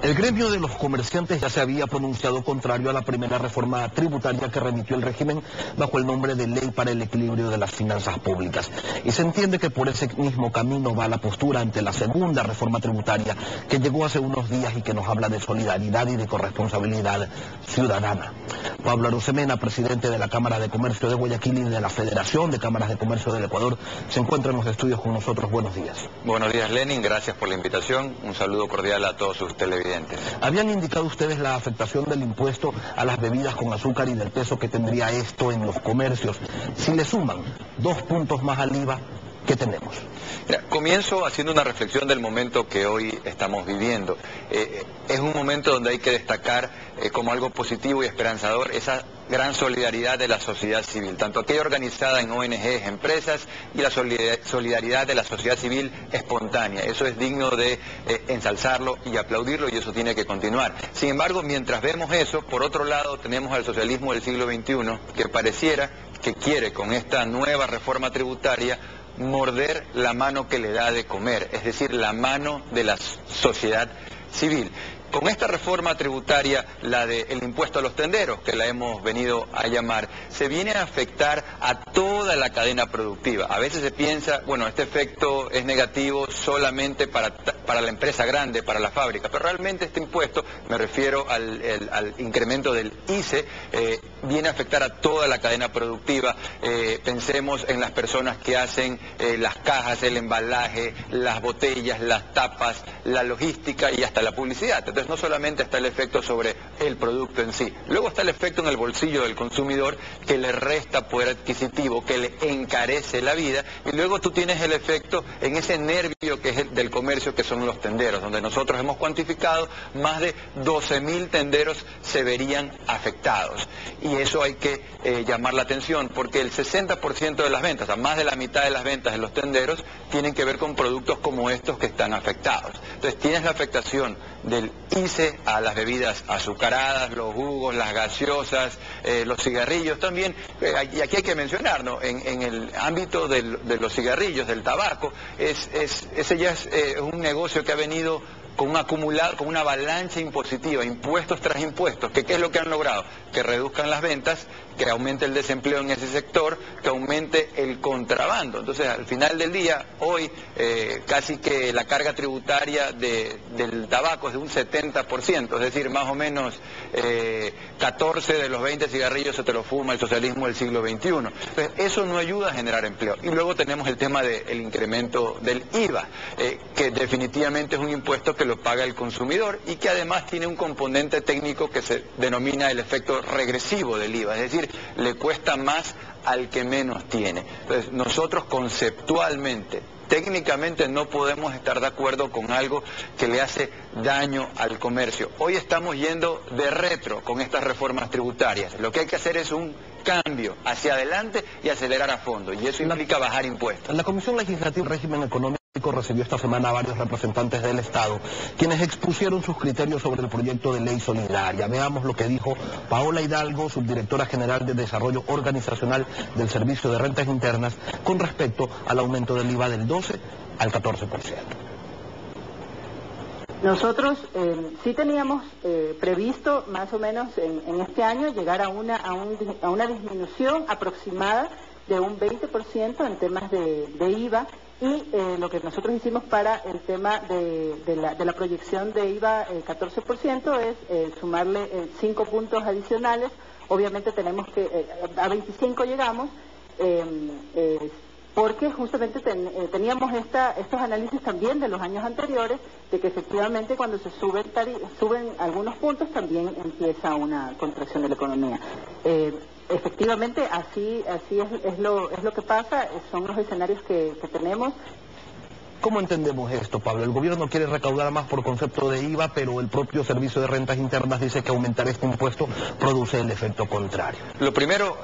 El gremio de los comerciantes ya se había pronunciado contrario a la primera reforma tributaria que remitió el régimen bajo el nombre de Ley para el Equilibrio de las Finanzas Públicas. Y se entiende que por ese mismo camino va la postura ante la segunda reforma tributaria que llegó hace unos días y que nos habla de solidaridad y de corresponsabilidad ciudadana. Pablo Arosemena, presidente de la Cámara de Comercio de Guayaquil y de la Federación de Cámaras de Comercio del Ecuador, se encuentra en los estudios con nosotros. Buenos días. Buenos días, Lenin. Gracias por la invitación. Un saludo cordial a todos sus televidentes. ¿Habían indicado ustedes la afectación del impuesto a las bebidas con azúcar y del peso que tendría esto en los comercios? Si le suman 2 puntos más al IVA, ¿qué tenemos? Mira, comienzo haciendo una reflexión del momento que hoy estamos viviendo. Es un momento donde hay que destacar como algo positivo y esperanzador esa gran solidaridad de la sociedad civil, tanto aquella organizada en ONGs, empresas, y la solidaridad de la sociedad civil espontánea. Eso es digno de ensalzarlo y aplaudirlo, y eso tiene que continuar. Sin embargo, mientras vemos eso, por otro lado tenemos al socialismo del siglo XXI, que pareciera que quiere con esta nueva reforma tributaria morder la mano que le da de comer, es decir, la mano de la sociedad civil. Con esta reforma tributaria, la del impuesto a los tenderos, que la hemos venido a llamar, se viene a afectar a toda la cadena productiva. A veces se piensa, bueno, este efecto es negativo solamente para la empresa grande, para la fábrica, pero realmente este impuesto, me refiero al incremento del ICE, viene a afectar a toda la cadena productiva. Pensemos en las personas que hacen las cajas, el embalaje, las botellas, las tapas, la logística y hasta la publicidad. Entonces no solamente está el efecto sobre el producto en sí, luego está el efecto en el bolsillo del consumidor, que le resta poder adquisitivo, que le encarece la vida, y luego tú tienes el efecto en ese nervio que es el del comercio, que son los tenderos, donde nosotros hemos cuantificado más de 12.000 tenderos se verían afectados. Y eso hay que llamar la atención, porque el 60% de las ventas, o sea, más de la mitad de las ventas de los tenderos, tienen que ver con productos como estos que están afectados. Entonces tienes la afectación del ICE a las bebidas azucaradas, los jugos, las gaseosas, los cigarrillos también, y aquí hay que mencionar, ¿no? En el ámbito de los cigarrillos, del tabaco, ese ya es un negocio que ha venido con un acumulado, con una avalancha impositiva, impuestos tras impuestos, que ¿qué es lo que han logrado? Que reduzcan las ventas, que aumente el desempleo en ese sector, que aumente el contrabando. Entonces, al final del día, hoy casi que la carga tributaria del tabaco es de un 70%, es decir, más o menos 14 de los 20 cigarrillos se te lo fuma el socialismo del siglo XXI. Entonces, eso no ayuda a generar empleo. Y luego tenemos el tema del incremento del IVA, que definitivamente es un impuesto que lo paga el consumidor y que además tiene un componente técnico que se denomina el efecto regresivo del IVA, es decir, le cuesta más al que menos tiene. Entonces, nosotros conceptualmente, técnicamente no podemos estar de acuerdo con algo que le hace daño al comercio. Hoy estamos yendo de retro con estas reformas tributarias. Lo que hay que hacer es un cambio hacia adelante y acelerar a fondo, y eso implica bajar impuestos. La Comisión Legislativa del Régimen Económico recibió esta semana a varios representantes del Estado, quienes expusieron sus criterios sobre el proyecto de ley solidaria. Veamos lo que dijo Paola Hidalgo, subdirectora general de Desarrollo Organizacional del Servicio de Rentas Internas, con respecto al aumento del IVA del 12 al 14%. Nosotros sí teníamos previsto más o menos en este año llegar a una disminución aproximada de un 20% en temas de IVA, y lo que nosotros hicimos para el tema de la proyección de IVA 14% es sumarle 5 puntos adicionales. Obviamente tenemos que a 25 llegamos, porque justamente teníamos estos análisis también de los años anteriores, de que efectivamente cuando se suben algunos puntos también empieza una contracción de la economía. Efectivamente, así es lo que pasa, son los escenarios que tenemos. ¿Cómo entendemos esto, Pablo? El gobierno quiere recaudar más por concepto de IVA, pero el propio Servicio de Rentas Internas dice que aumentar este impuesto produce el efecto contrario. Lo primero,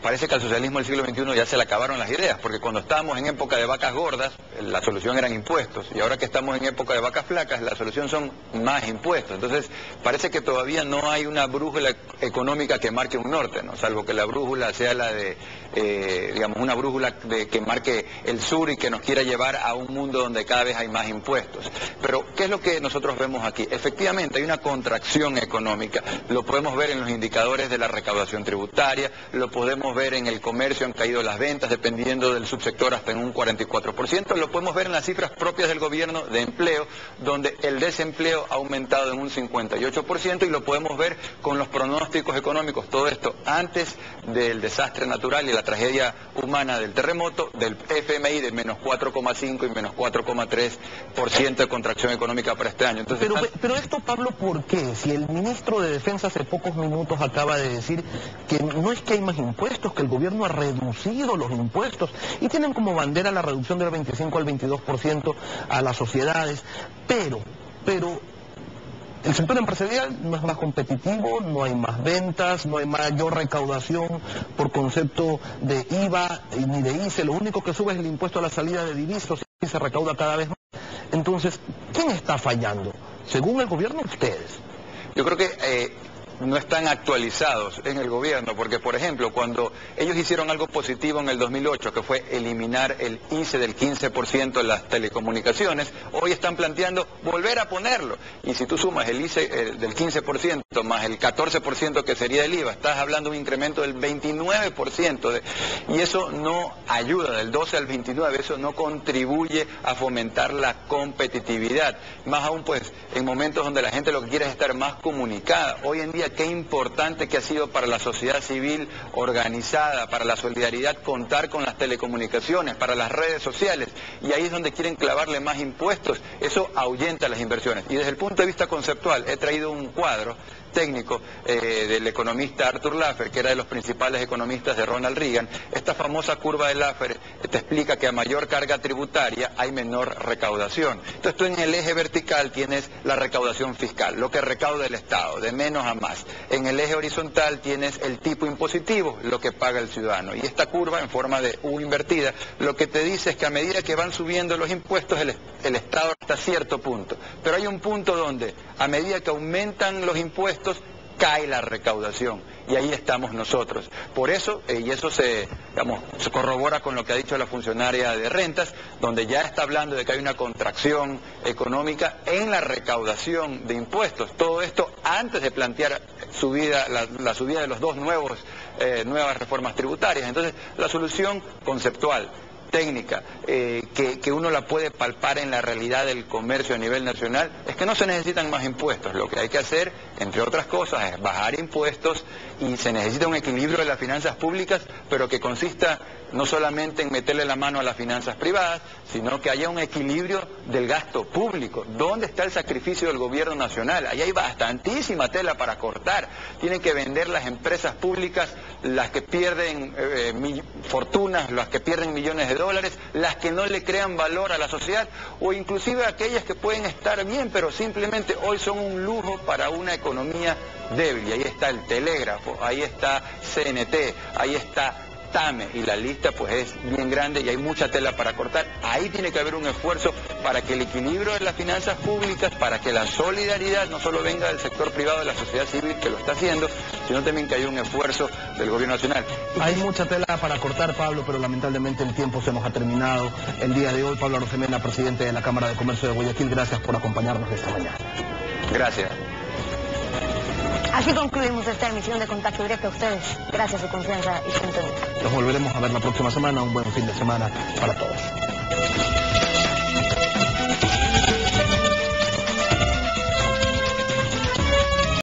parece que al socialismo del siglo XXI ya se le acabaron las ideas, porque cuando estábamos en época de vacas gordas, la solución eran impuestos, y ahora que estamos en época de vacas flacas, la solución son más impuestos. Entonces, parece que todavía no hay una brújula económica que marque un norte, ¿no? Salvo que la brújula sea la de digamos, una brújula que marque el sur y que nos quiera llevar a un mundo donde cada vez hay más impuestos. Pero, ¿qué es lo que nosotros vemos aquí? Efectivamente, hay una contracción económica. Lo podemos ver en los indicadores de la recaudación tributaria, lo podemos ver en el comercio, han caído las ventas, dependiendo del subsector, hasta en un 44%. Lo podemos ver en las cifras propias del gobierno de empleo, donde el desempleo ha aumentado en un 58%, y lo podemos ver con los pronósticos económicos. Todo esto antes del desastre natural y la tragedia humana del terremoto, del FMI de menos 4,5 y menos 4,3% de contracción económica para este año. Entonces, pero esto, Pablo, ¿por qué? Si el ministro de Defensa hace pocos minutos acaba de decir que no es que hay más impuestos, que el gobierno ha reducido los impuestos y tienen como bandera la reducción del 25 al 22% a las sociedades, pero el sector empresarial no es más competitivo, no hay más ventas, no hay mayor recaudación por concepto de IVA ni de ICE, lo único que sube es el impuesto a la salida de divisas y se recauda cada vez más. Entonces, ¿quién está fallando? Según el gobierno, ustedes. Yo creo que no están actualizados en el gobierno, porque, por ejemplo, cuando ellos hicieron algo positivo en el 2008, que fue eliminar el ICE del 15% en las telecomunicaciones, hoy están planteando volver a ponerlo. Y si tú sumas el ICE del 15% más el 14% que sería el IVA, estás hablando de un incremento del 29%, y eso no ayuda, del 12 al 29, eso no contribuye a fomentar la competitividad. Más aún, pues, en momentos donde la gente lo que quiere es estar más comunicada. Hoy en día, qué importante que ha sido para la sociedad civil organizada, para la solidaridad, contar con las telecomunicaciones, para las redes sociales, y ahí es donde quieren clavarle más impuestos. Eso ahuyenta las inversiones. Y desde el punto de vista conceptual, he traído un cuadro técnico del economista Arthur Laffer, que era de los principales economistas de Ronald Reagan. Esta famosa curva de Laffer te explica que a mayor carga tributaria hay menor recaudación. Entonces tú en el eje vertical tienes la recaudación fiscal, lo que recauda el Estado, de menos a más. En el eje horizontal tienes el tipo impositivo, lo que paga el ciudadano. Y esta curva, en forma de U invertida, lo que te dice es que a medida que van subiendo los impuestos, el Estado hasta cierto punto. Pero hay un punto donde, a medida que aumentan los impuestos, cae la recaudación, y ahí estamos nosotros. Por eso, y eso se corrobora con lo que ha dicho la funcionaria de rentas, donde ya está hablando de que hay una contracción económica en la recaudación de impuestos. Todo esto antes de plantear la subida de los dos nuevas reformas tributarias. Entonces, la solución conceptual, técnica, que uno la puede palpar en la realidad del comercio a nivel nacional, es que no se necesitan más impuestos. Lo que hay que hacer, entre otras cosas, es bajar impuestos, y se necesita un equilibrio de las finanzas públicas, pero que consista no solamente en meterle la mano a las finanzas privadas, sino que haya un equilibrio del gasto público. ¿Dónde está el sacrificio del gobierno nacional? Ahí hay bastantísima tela para cortar. Tienen que vender las empresas públicas, las que pierden fortunas, las que pierden millones de dólares, las que no le crean valor a la sociedad, o inclusive aquellas que pueden estar bien, pero simplemente hoy son un lujo para una economía débil. Y ahí está el telégrafo, ahí está CNT, ahí está TAME, y la lista pues es bien grande y hay mucha tela para cortar. Ahí tiene que haber un esfuerzo para que el equilibrio de las finanzas públicas, para que la solidaridad no solo venga del sector privado, de la sociedad civil, que lo está haciendo, sino también que haya un esfuerzo del gobierno nacional. Hay mucha tela para cortar, Pablo, pero lamentablemente el tiempo se nos ha terminado el día de hoy. Pablo Arosemena, presidente de la Cámara de Comercio de Guayaquil, gracias por acompañarnos esta mañana. Gracias. Así concluimos esta emisión de Contacto Directo. A ustedes, gracias por su confianza y su sintonía. Nos volveremos a ver la próxima semana. Un buen fin de semana para todos.